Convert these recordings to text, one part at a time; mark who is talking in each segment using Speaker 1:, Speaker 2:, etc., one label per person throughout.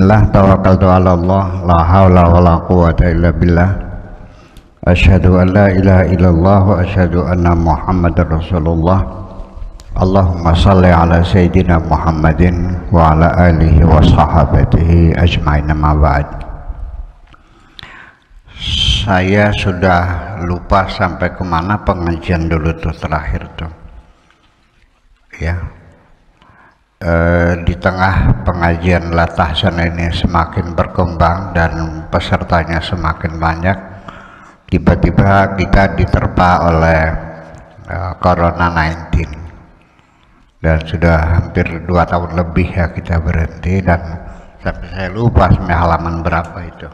Speaker 1: Bismillah, tawakkaltu ala Allah, la hawla wa la quwwata illa billah. Asyhadu an la ilaha illallah wa asyhadu anna Muhammadar Rasulullah. Allahumma salli ala Sayyidina Muhammadin wa ala alihi wa sahabatihi ajma'in, amma ba'd. Saya sudah lupa sampai kemana pengajian dulu tuh terakhir tuh ya. Di tengah pengajian Latahsan ini semakin berkembang dan pesertanya semakin banyak, tiba-tiba kita diterpa oleh Corona 19 dan sudah hampir 2 tahun lebih ya kita berhenti, dan sampai saya lupa sampai halaman berapa itu.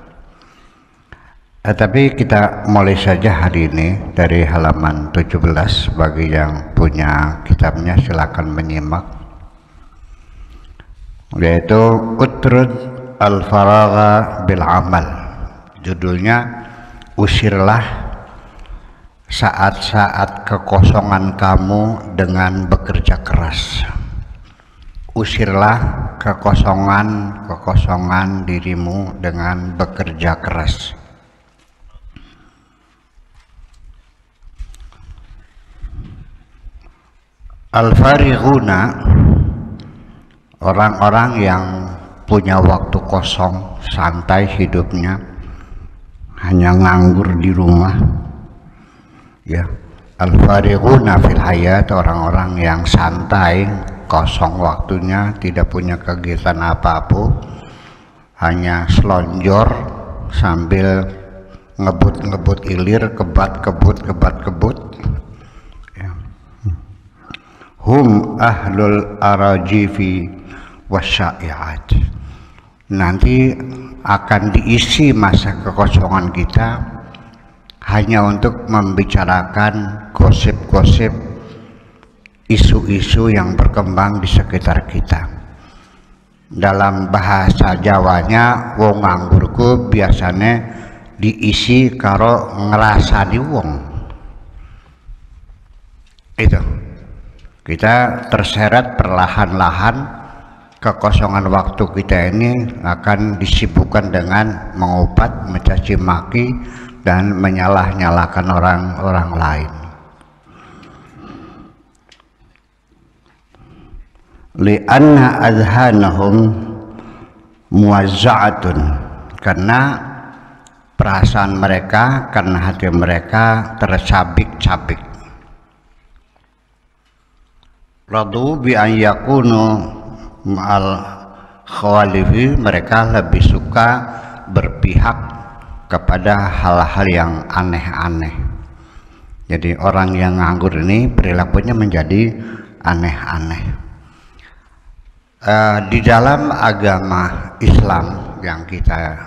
Speaker 1: Tapi kita mulai saja hari ini dari halaman 17. Bagi yang punya kitabnya silakan menyimak, yaitu Utrud al-faragha bil amal. Judulnya, usirlah saat-saat kekosongan kamu dengan bekerja keras. Usirlah kekosongan dirimu dengan bekerja keras. Al-farighuna, orang-orang yang punya waktu kosong, santai hidupnya, hanya nganggur di rumah ya. Al-farighuna fil hayat, orang-orang yang santai, kosong waktunya, tidak punya kegiatan apapun, hanya selonjor sambil ngebut-ngebut ilir, kebat kebut ya. Hum ahlul arajifi wasyai'at. Nanti akan diisi masa kekosongan kita hanya untuk membicarakan gosip-gosip, isu-isu yang berkembang di sekitar kita. Dalam bahasa Jawanya, wong nganggurku biasanya diisi karo ngerasani wong. Itu kita terseret perlahan-lahan. Kekosongan waktu kita ini akan disibukkan dengan mengobat, mencaci maki, dan menyalah-nyalahkan orang-orang lain. Li'anna adhanahum muwazza'atun, karena perasaan mereka, karena hati mereka tercabik-cabik. Radu bi an yakunu ma'al khawalifi, mereka lebih suka berpihak kepada hal-hal yang aneh-aneh. Jadi orang yang nganggur ini perilakunya menjadi aneh-aneh. Di dalam agama Islam yang kita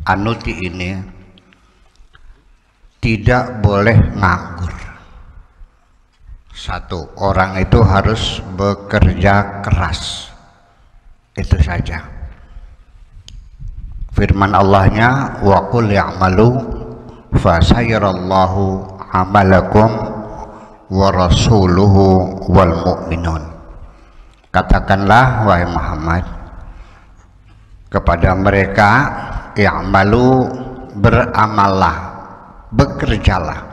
Speaker 1: anuti ini tidak boleh nganggur. Satu, orang itu harus bekerja keras, itu saja. Firman Allahnya, wa qul ya'malu fasayarallahu amalakum wa rasuluhu wal mu'minun. Katakanlah wahai Muhammad kepada mereka, ya'malu, beramallah, bekerjalah.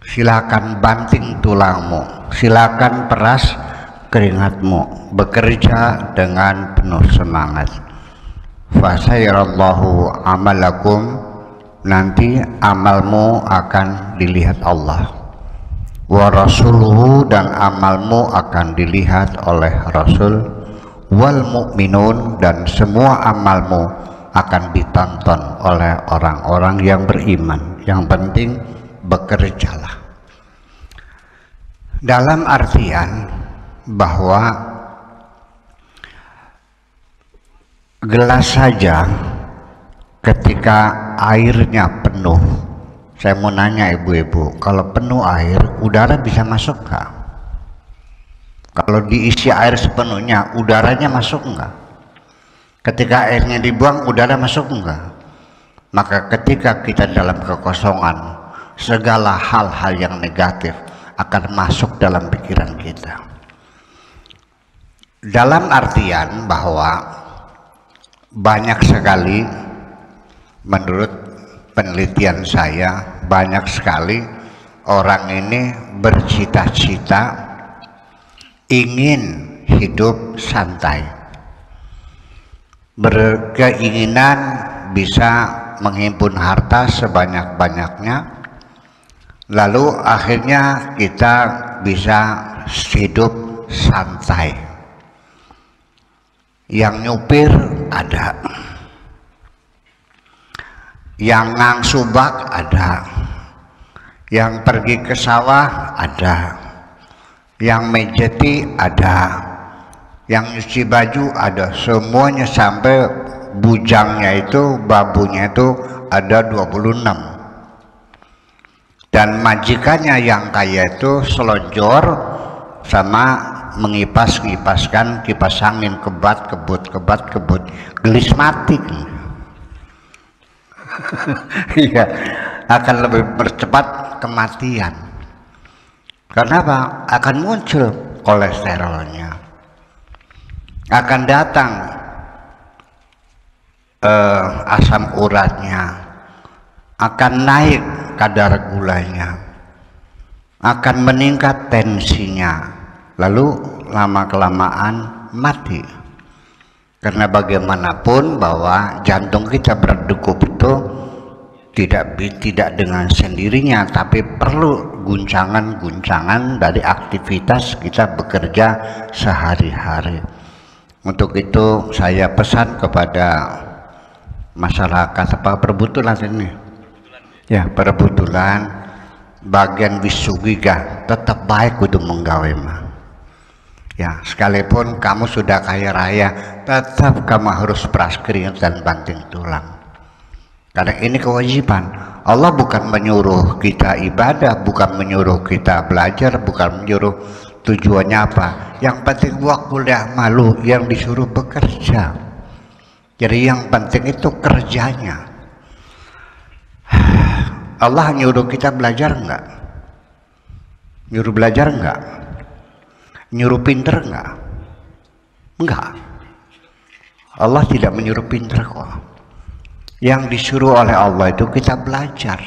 Speaker 1: Silakan banting tulangmu, silakan peras keringatmu, bekerja dengan penuh semangat. Fasayarallahu amalakum, nanti amalmu akan dilihat Allah. Wa rasuluhu, dan amalmu akan dilihat oleh Rasul. Wal mu'minun, dan semua amalmu akan ditonton oleh orang-orang yang beriman. Yang penting bekerjalah. Dalam artian bahwa gelas saja ketika airnya penuh, saya mau nanya ibu-ibu, kalau penuh air, udara bisa masuk nggak? Kalau diisi air sepenuhnya, udaranya masuk nggak? Ketika airnya dibuang, udara masuk nggak? Maka ketika kita dalam kekosongan, segala hal-hal yang negatif akan masuk dalam pikiran kita. Dalam artian bahwa banyak sekali, menurut penelitian saya, banyak sekali orang ini bercita-cita ingin hidup santai, berkeinginan bisa menghimpun harta sebanyak-banyaknya, lalu akhirnya kita bisa hidup santai. Yang nyupir ada, yang ngangsu bak ada, yang pergi ke sawah ada, yang mejeti ada, yang nyuci baju ada, semuanya sampai bujangnya itu, babunya itu ada 26. Dan majikannya yang kaya itu selonjor sama mengipaskan kipas angin, kebat kebut, gelis mati. Iya, akan lebih percepat kematian. Karena apa? Akan muncul kolesterolnya, akan datang asam uratnya, akan naik kadar gulanya, akan meningkat tensinya, lalu lama-kelamaan mati. Karena bagaimanapun bahwa jantung kita berdegup itu tidak dengan sendirinya, tapi perlu guncangan-guncangan dari aktivitas kita bekerja sehari-hari. Untuk itu saya pesan kepada masyarakat apa perbutulan ini, ya perbutulan bagian wisugiga tetap baik untuk menggawe mah. Ya, sekalipun kamu sudah kaya raya, tetap kamu harus peras keringat dan banting tulang. Karena ini kewajiban. Allah bukan menyuruh kita ibadah, bukan menyuruh kita belajar, bukan menyuruh tujuannya apa. Yang penting gua kuliah malu, yang disuruh bekerja. Jadi yang penting itu kerjanya. Allah nyuruh kita belajar enggak? Nyuruh belajar enggak? Nyuruh pinter enggak? Enggak. Allah tidak menyuruh pinter kok. Yang disuruh oleh Allah itu kita belajar.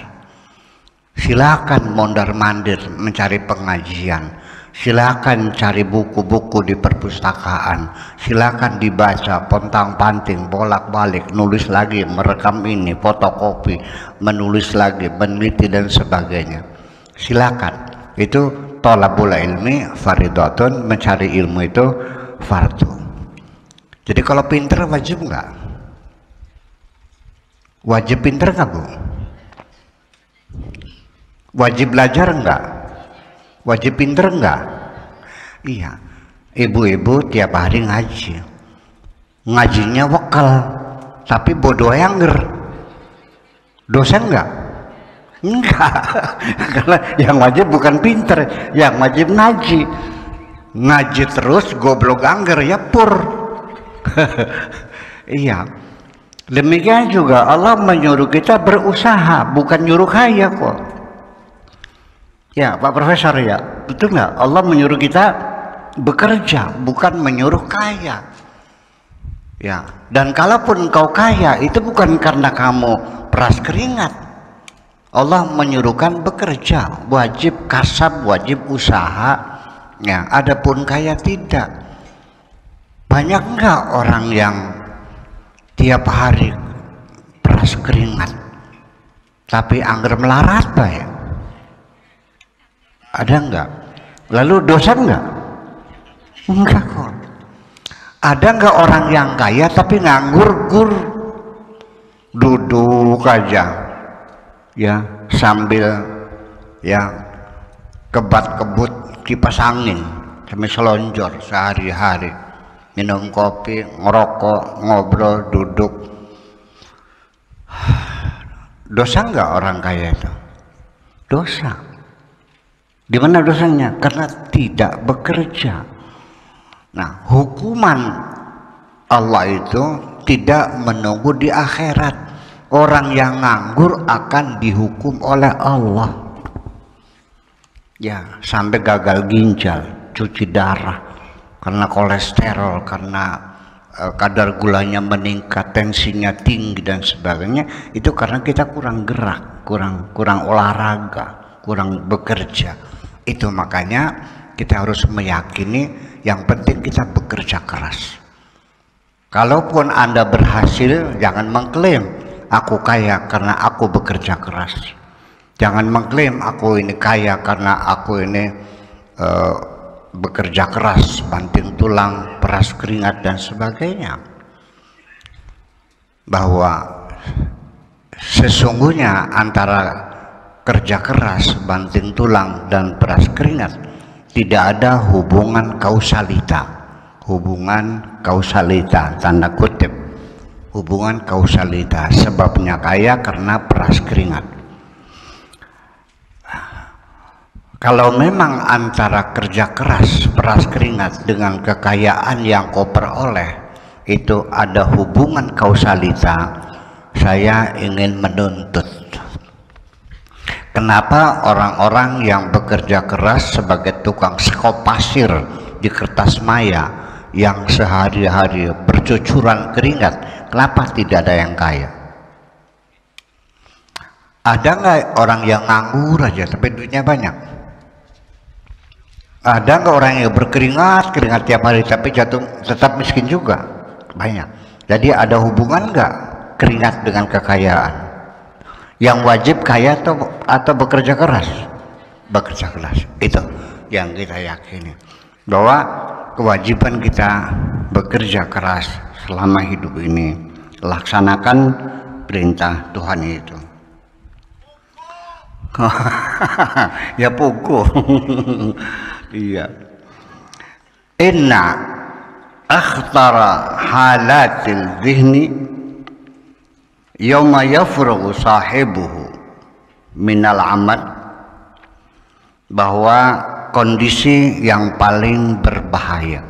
Speaker 1: Silakan mondar-mandir mencari pengajian, silakan cari buku-buku di perpustakaan, silakan dibaca pontang-panting, bolak-balik, nulis lagi, merekam ini, fotokopi, menulis lagi, meneliti dan sebagainya. Silakan. Itu thalabul ilmi fardhatun, mencari ilmu itu fardu. Jadi kalau pinter wajib enggak? Wajib pinter nggak Bu? Wajib belajar nggak? Wajib pinter nggak? Iya. Ibu-ibu tiap hari ngaji, ngajinya wakal, tapi bodoh yang dosa nggak? Enggak. Karena yang wajib bukan pinter, yang wajib ngaji. Ngaji terus goblok angger ya pur. Iya. Demikian juga Allah menyuruh kita berusaha, bukan nyuruh kaya kok. Ya Pak Profesor, ya betul nggak? Allah menyuruh kita bekerja, bukan menyuruh kaya. Ya, dan kalaupun kau kaya itu bukan karena kamu peras keringat. Allah menyuruhkan bekerja, wajib kasab, wajib usaha. Ya, adapun kaya tidak. Banyak nggak orang yang tiap hari peras keringat tapi angger melarat ya? Ada enggak? Lalu dosa enggak? Enggak kok. Ada enggak orang yang kaya tapi nganggur, duduk aja ya sambil ya kebat-kebut kipas angin sambil selonjor sehari-hari, minum kopi, ngerokok, ngobrol, duduk. Dosa enggak orang kaya itu? Dosa. Di mana dosanya? Karena tidak bekerja. Nah, hukuman Allah itu tidak menunggu di akhirat. Orang yang nganggur akan dihukum oleh Allah. Ya, sampai gagal ginjal, cuci darah, karena kolesterol, karena kadar gulanya meningkat, tensinya tinggi dan sebagainya, itu karena kita kurang gerak, kurang olahraga, kurang bekerja. Itu makanya kita harus meyakini yang penting kita bekerja keras. Kalaupun Anda berhasil, jangan mengklaim aku kaya karena aku bekerja keras. Jangan mengklaim aku ini kaya karena aku ini bekerja keras, banting tulang, peras keringat dan sebagainya. Bahwa sesungguhnya antara kerja keras, banting tulang dan peras keringat tidak ada hubungan kausalita. Hubungan kausalita, tanda kutip, hubungan kausalita. Sebabnya kaya karena peras keringat. Kalau memang antara kerja keras, peras keringat dengan kekayaan yang kau peroleh itu ada hubungan kausalita, saya ingin menuntut. Kenapa orang-orang yang bekerja keras sebagai tukang sekop pasir di kertas maya yang sehari-hari bercucuran keringat, kenapa tidak ada yang kaya? Ada nggak orang yang nganggur aja tapi duitnya banyak? Ada nggak orang yang berkeringat tiap hari tapi jatuh tetap miskin juga? Banyak. Jadi ada hubungan nggak keringat dengan kekayaan? Yang wajib kaya atau bekerja keras? Bekerja keras. Itu yang kita yakini, bahwa kewajiban kita bekerja keras selama hidup ini, laksanakan perintah Tuhan itu. Ya pukul. Iya. Inna akhtara halatil zihni yawma yafrugu sahibuhu minal amal, bahwa kondisi yang paling berbahaya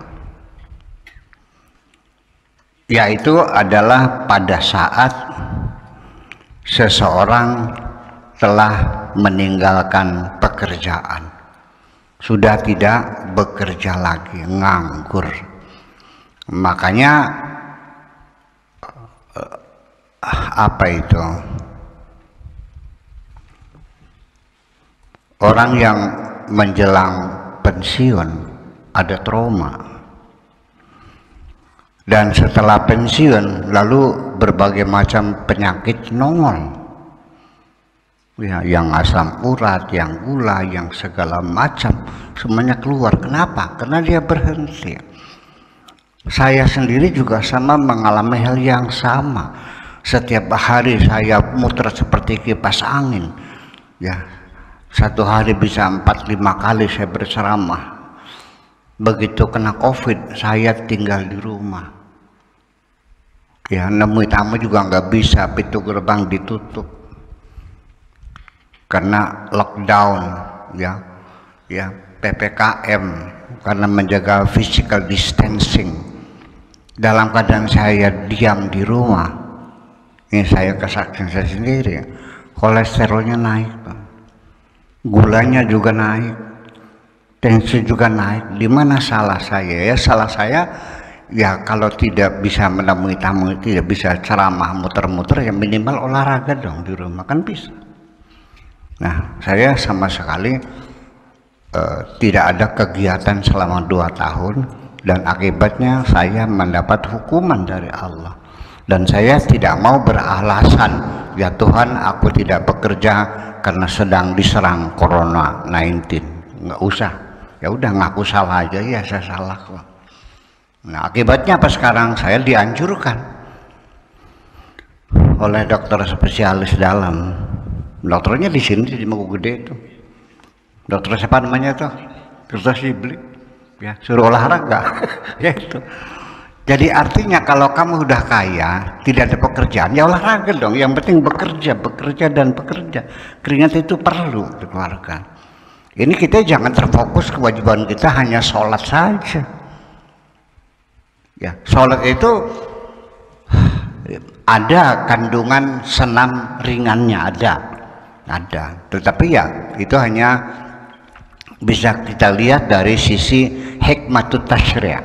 Speaker 1: yaitu adalah pada saat seseorang telah meninggalkan pekerjaan, sudah tidak bekerja lagi, nganggur. Makanya apa itu? Orang yang menjelang pensiun ada trauma, dan setelah pensiun lalu berbagai macam penyakit nongol. Ya, yang asam urat, yang gula, yang segala macam semuanya keluar. Kenapa? Karena dia berhenti. Saya sendiri juga sama mengalami hal yang sama. Setiap hari saya muter seperti kipas angin. Ya, satu hari bisa 4-5 kali saya berceramah. Begitu kena COVID, saya tinggal di rumah. Ya, nemui tamu juga nggak bisa, pintu gerbang ditutup karena lockdown, ya PPKM, karena menjaga physical distancing. Dalam keadaan saya diam di rumah, ini saya kesaksian saya sendiri, kolesterolnya naik, gulanya juga naik, tensi juga naik. Di mana salah saya? Ya salah saya ya kalau tidak bisa menemui tamu, tidak bisa ceramah muter-muter, ya minimal olahraga dong di rumah, kan bisa. Nah, saya sama sekali tidak ada kegiatan selama 2 tahun, dan akibatnya saya mendapat hukuman dari Allah. Dan saya tidak mau beralasan, ya Tuhan aku tidak bekerja karena sedang diserang Corona 19. Nggak usah, ya udah ngaku salah aja, ya saya salah kok. Nah, akibatnya apa sekarang? Saya dianjurkan oleh dokter spesialis dalam. Dokternya di sini di Magu Gede itu. Dokter siapa namanya tuh? Dokter Sibli. Ya, suruh olahraga. Ya itu. Jadi artinya kalau kamu udah kaya, tidak ada pekerjaan, ya olahraga dong. Yang penting bekerja dan bekerja. Keringat itu perlu dikeluarkan. Ini kita jangan terfokus, kewajiban kita hanya sholat saja. Ya, sholat itu ada kandungan senam ringannya, ada, tetapi ya itu hanya bisa kita lihat dari sisi hikmatut tasyri',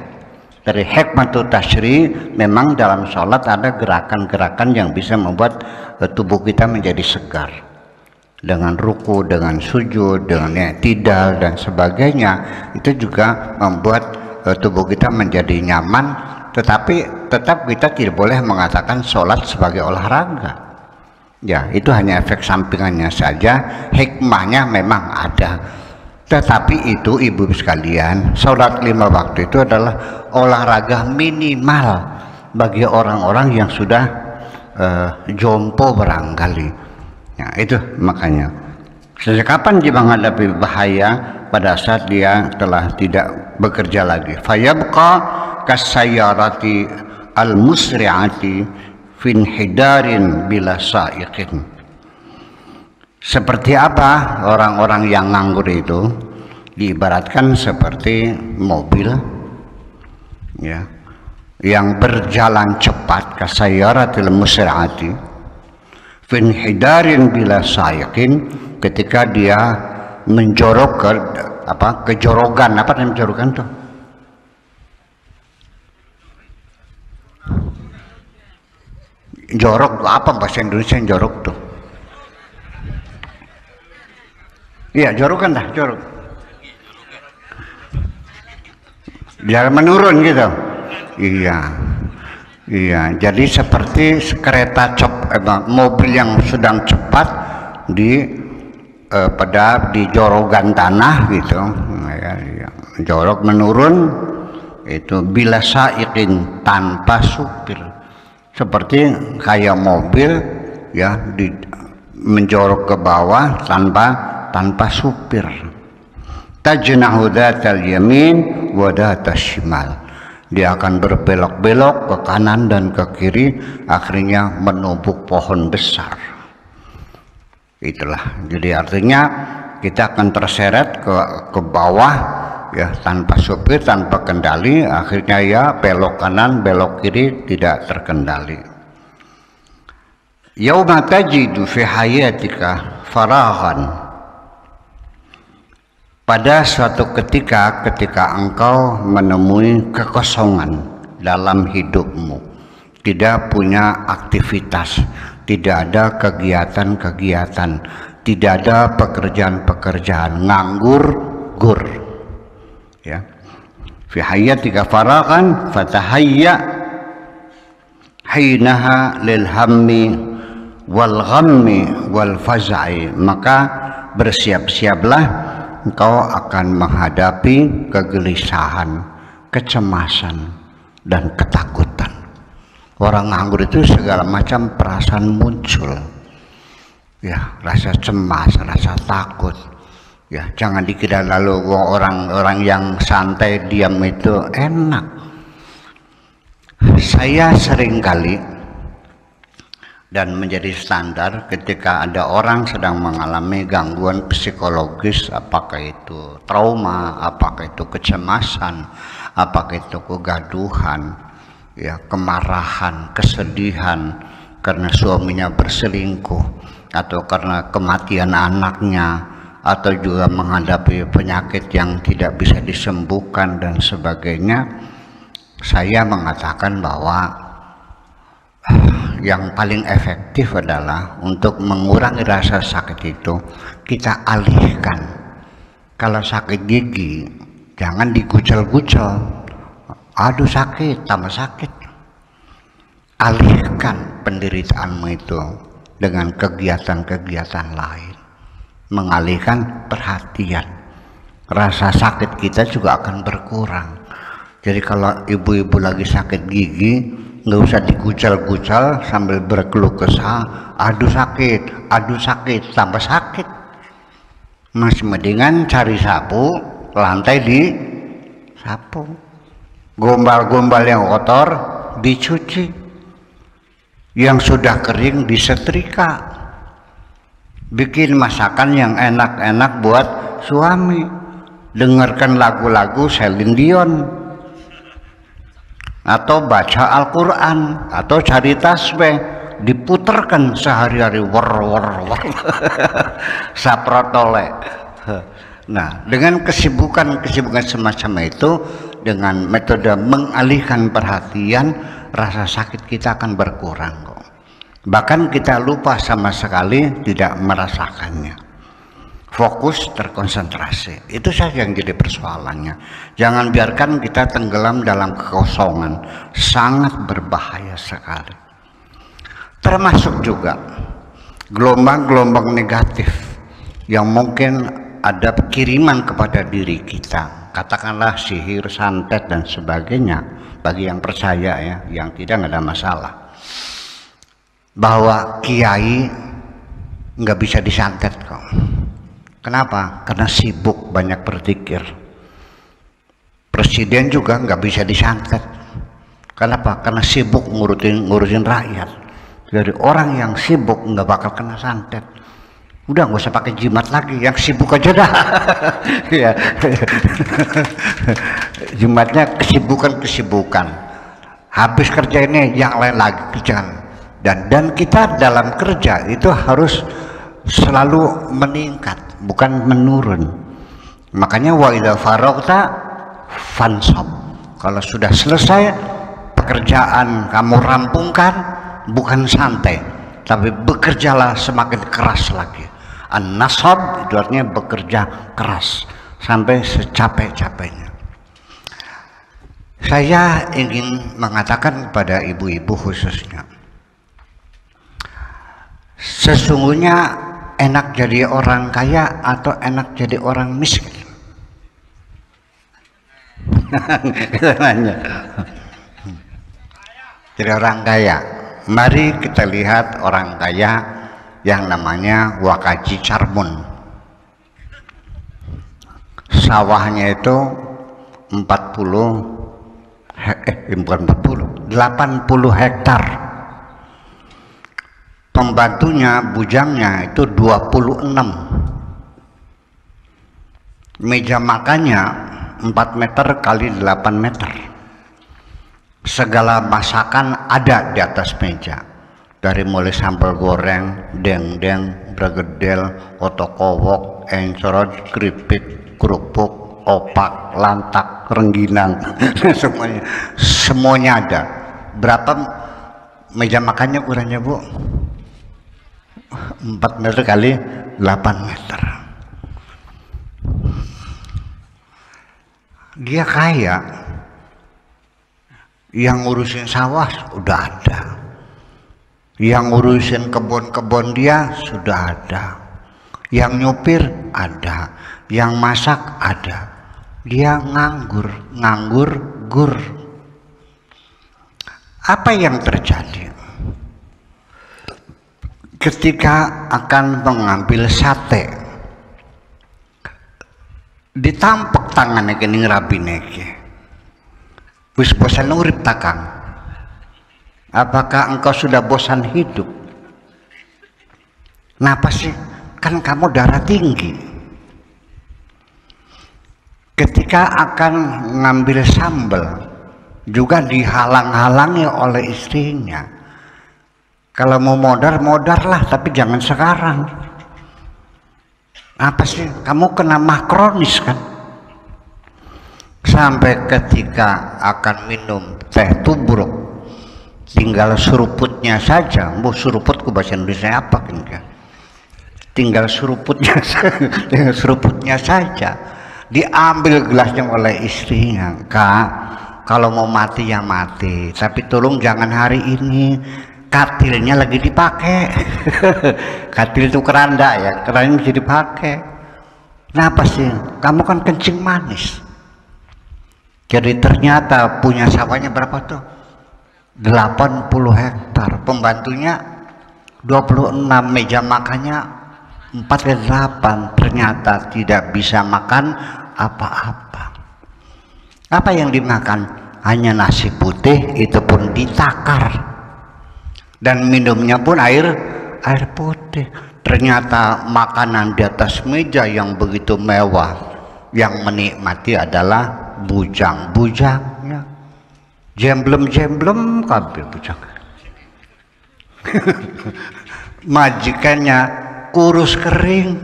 Speaker 1: Dari hikmatul tasyri, memang dalam sholat ada gerakan-gerakan yang bisa membuat tubuh kita menjadi segar. Dengan ruku, dengan sujud, dengan i'tidal dan sebagainya, itu juga membuat tubuh kita menjadi nyaman. Tetapi tetap kita tidak boleh mengatakan sholat sebagai olahraga. Ya, itu hanya efek sampingannya saja. Hikmahnya memang ada. Tetapi itu ibu sekalian, sholat 5 waktu itu adalah olahraga minimal bagi orang-orang yang sudah jompo barangkali. Ya, itu makanya. Sejak kapan dia menghadapi bahaya? Pada saat dia telah tidak bekerja lagi. Fayabqa kasayyarati al-musri'ati fin hidarin bila sa'iqin. Seperti apa orang-orang yang nganggur itu? Diibaratkan seperti mobil ya, yang berjalan cepat, kasayyaratil musri'ati fin hidarin bila sa'iqin, ketika dia menjorok ke kejorogan. Apa namanya jorogan tuh? Jorok apa bahasa Indonesia yang jorok tuh? Iya, jorokan dah, jorok. Jangan menurun gitu. Iya. Jadi seperti kereta mobil yang sedang cepat di jorogan tanah gitu. Ya. Jorok menurun itu bila sa'iqin, tanpa supir. Seperti kayak mobil ya menjorok ke bawah tanpa supir. Tajnahu dzatal yamin wa dzatal shimal. Dia akan berbelok-belok ke kanan dan ke kiri, akhirnya menumpuk pohon besar. Itulah. Jadi artinya kita akan terseret ke bawah ya, tanpa supir, tanpa kendali, akhirnya ya belok kanan, belok kiri tidak terkendali. Yauma tajidu fi hayatika faraghan. Pada suatu ketika engkau menemui kekosongan dalam hidupmu, tidak punya aktivitas, tidak ada kegiatan-kegiatan, tidak ada pekerjaan-pekerjaan, nganggur ya. Fi hayatika faraghan fatahayya hinaha lil hammi wal ghammi wal faz'i, maka bersiap-siaplah engkau akan menghadapi kegelisahan, kecemasan, dan ketakutan. Orang nganggur itu segala macam perasaan muncul, ya, rasa cemas, rasa takut. Ya, jangan dikira lalu orang-orang yang santai diam itu enak. Saya seringkali dan menjadi standar ketika ada orang sedang mengalami gangguan psikologis, apakah itu trauma, apakah itu kecemasan, apakah itu kegaduhan, ya, kemarahan, kesedihan karena suaminya berselingkuh, atau karena kematian anaknya, atau juga menghadapi penyakit yang tidak bisa disembuhkan dan sebagainya. Saya mengatakan bahwa yang paling efektif adalah untuk mengurangi rasa sakit itu kita alihkan. Kalau sakit gigi jangan digucel-gucel, aduh sakit tambah sakit. Alihkan penderitaanmu itu dengan kegiatan-kegiatan lain, mengalihkan perhatian. Rasa sakit kita juga akan berkurang. Jadi kalau ibu-ibu lagi sakit gigi, nggak usah digucal-gucal sambil berkeluh kesah, aduh sakit, tambah sakit. Masih mendingan cari sapu, lantai di sapu, gombal-gombal yang kotor dicuci, yang sudah kering disetrika, bikin masakan yang enak-enak buat suami, dengarkan lagu-lagu Celine Dion, atau baca Al-Quran, atau cari tasbih, diputerkan sehari-hari, war saprotole. Nah, dengan kesibukan semacam itu dengan metode mengalihkan perhatian, rasa sakit kita akan berkurang kok. Bahkan kita lupa sama sekali tidak merasakannya. Fokus, terkonsentrasi, itu saja yang jadi persoalannya. Jangan biarkan kita tenggelam dalam kekosongan, sangat berbahaya sekali. Termasuk juga gelombang-gelombang negatif yang mungkin ada kiriman kepada diri kita, katakanlah sihir, santet dan sebagainya. Bagi yang percaya ya, yang tidak ada masalah, bahwa kiai nggak bisa disantet kok. Kenapa? Karena sibuk banyak berzikir. Presiden juga nggak bisa disantet. Kenapa? Karena sibuk ngurusin rakyat. Jadi orang yang sibuk nggak bakal kena santet. Udah nggak usah pakai jimat lagi, yang sibuk aja dah. Ya. Jimatnya kesibukan. Habis kerja ini yang lain lagi kerjaan. Dan kita dalam kerja itu harus selalu meningkat, bukan menurun. Makanya wa idza faragta fansab. Kalau sudah selesai pekerjaan kamu rampungkan, bukan santai, tapi bekerjalah semakin keras lagi. An-nasab itu artinya bekerja keras sampai secapek-capeknya. Saya ingin mengatakan kepada ibu-ibu khususnya, sesungguhnya enak jadi orang kaya atau enak jadi orang miskin? Kita nanya. Jadi orang kaya. Mari kita lihat orang kaya yang namanya Wakaji Carmun. Sawahnya itu 80 hektar. Pembantunya, bujangnya itu 26. Meja makannya 4 meter kali 8 meter. Segala masakan ada di atas meja. Dari mulai sambal goreng, dendeng, bergedel, otokowok, encorot, keripik, kerupuk, opak, lantak, rengginang. Semuanya ada. Berapa meja makannya ukurannya, Bu? 4 meter kali 8 meter. Dia kaya. Yang ngurusin sawah udah ada, yang ngurusin kebun-kebun dia sudah ada, yang nyupir ada, yang masak ada. Dia nganggur gur. Apa yang terjadi ketika akan mengambil sate? Ditampek tangannya kening rabine ke. Wis bosan urip takang. Apakah engkau sudah bosan hidup? Kenapa sih? Kan kamu darah tinggi. Ketika akan ngambil sambal juga dihalang-halangi oleh istrinya. Kalau mau modar lah, tapi jangan sekarang. Apa sih? Kamu kena mah kronis kan? Sampai ketika akan minum teh tubruk, tinggal seruputnya saja. Mau seruputku bahasa Indonesia apa kan? Tinggal seruputnya saja. Diambil gelasnya oleh istrinya. Kak, kalau mau mati ya mati, tapi tolong jangan hari ini. Katilnya lagi dipakai. Katil itu keranda ya, keranda bisa dipakai. Kenapa sih? Kamu kan kencing manis. Jadi ternyata punya sawahnya berapa tuh? 80 hektar. Pembantunya 26, meja makannya 48. Ternyata tidak bisa makan apa-apa. Apa yang dimakan? Hanya nasi putih, itu pun ditakar. Dan minumnya pun air putih. Ternyata makanan di atas meja yang begitu mewah, yang menikmati adalah bujang-bujangnya. Jemblem kabeh bujang. Majikannya kurus kering.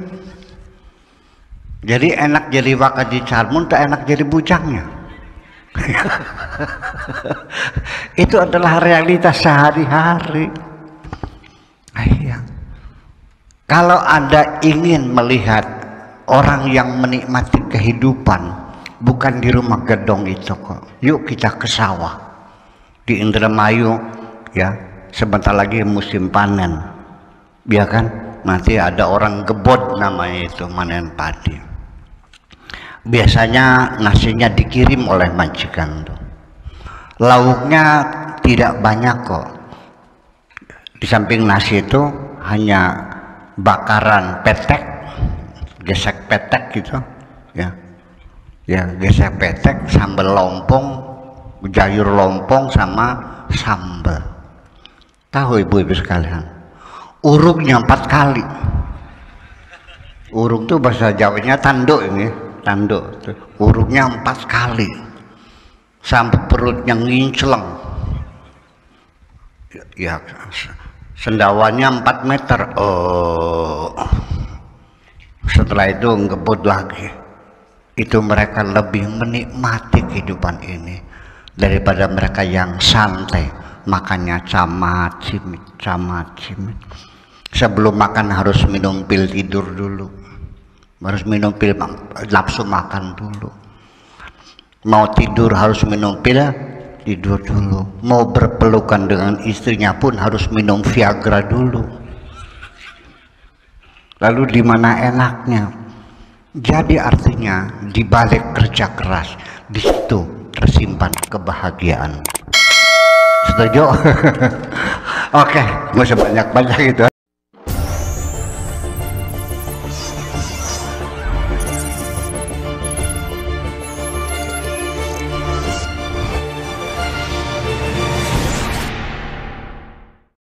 Speaker 1: Jadi enak jadi Wakaji Carmun, tak enak jadi bujangnya. Itu adalah realitas sehari-hari. Iya. Kalau Anda ingin melihat orang yang menikmati kehidupan, bukan di rumah gedong itu kok. Yuk kita ke sawah di Indramayu, ya. Sebentar lagi musim panen, ya kan? Nanti ada orang gebot namanya itu, manen padi. Biasanya nasinya dikirim oleh majikan tuh. Lauknya tidak banyak kok. Di samping nasi itu hanya bakaran petek, gesek petek gitu, ya. Ya, gesek petek, sambal lompong, jayur lompong sama sambal. Tahu ibu-ibu sekalian, uruknya 4 kali. Uruk tuh bahasa Jawanya tanduk ini, tanduk. Uruknya 4 kali, sampai perutnya ngincleng. Ya, sendawannya 4 meter. Oh, setelah itu ngebut lagi. Itu mereka lebih menikmati kehidupan ini daripada mereka yang santai. Makannya camat cimit. Sebelum makan harus minum pil tidur dulu, harus minum pil nafsu makan dulu. Mau tidur harus minum pil tidur dulu. Mau berpelukan dengan istrinya pun harus minum Viagra dulu. Lalu di mana enaknya? Jadi artinya di balik kerja keras, di situ tersimpan kebahagiaan. Setuju? Oke, nggak usah banyak-banyak gitu.